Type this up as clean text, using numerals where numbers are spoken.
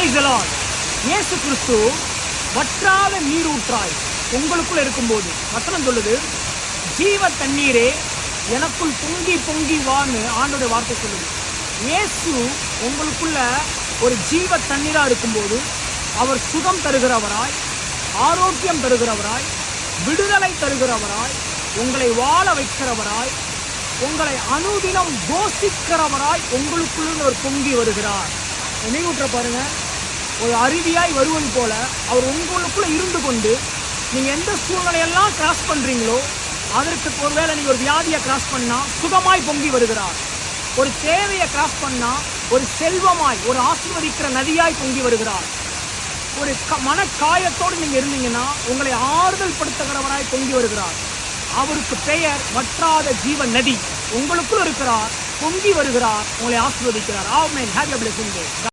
Praise the Lord. இயேசு கிறிஸ்து வற்றாத நீரூற்றாய் உங்களுக்குள்ள இருக்கும்போது வசனம் சொல்லுது, ஜீவ தண்ணீரே எனக்குள் பொங்கி பொங்கி வான்னு ஆண்டோட வார்த்தை சொல்லுது. இயேசு உங்களுக்குள்ள ஒரு ஜீவ தண்ணீரா இருக்கும்போது அவர் சுகம் தருகிறவராய், ஆரோக்கியம் தருகிறவராய், விடுதலை தருகிறவராய், உங்களை வாழ வைக்கிறவராய், உங்களை அனுதினம் போஷிக்கிறவராய் உங்களுக்குள்ள ஒரு பொங்கி வருகிறார். நினைவுற்ற பாருங்க, ஒரு அருவியாய் வருவது போல அவர் உங்களுக்குள்ள இருந்து கொண்டு நீங்க எந்த சூழ்நிலையெல்லாம் கிராஸ் பண்றீங்களோ அதற்கு ஒருவேளை நீங்க ஒரு வியாதியை கிராஸ் பண்ணா சுகமாய் பொங்கி வருகிறார். ஒரு தேவையை கிராஸ் பண்ணா ஒரு செல்வமாய், ஒரு ஆசீர்வதிக்கிற நதியாய் பொங்கி வருகிறார். ஒரு மனக்காயத்தோடு நீங்க இருந்தீங்கன்னா உங்களை ஆறுதல் படுத்துகிறவராய் பொங்கி வருகிறார். அவருக்கு பெயர் வற்றாத ஜீவ நதி. உங்களுக்குள் இருக்கிறார், பொங்கி வருகிறார், உங்களை ஆசீர்வதிக்கிறார். Amen. Have a blessing day.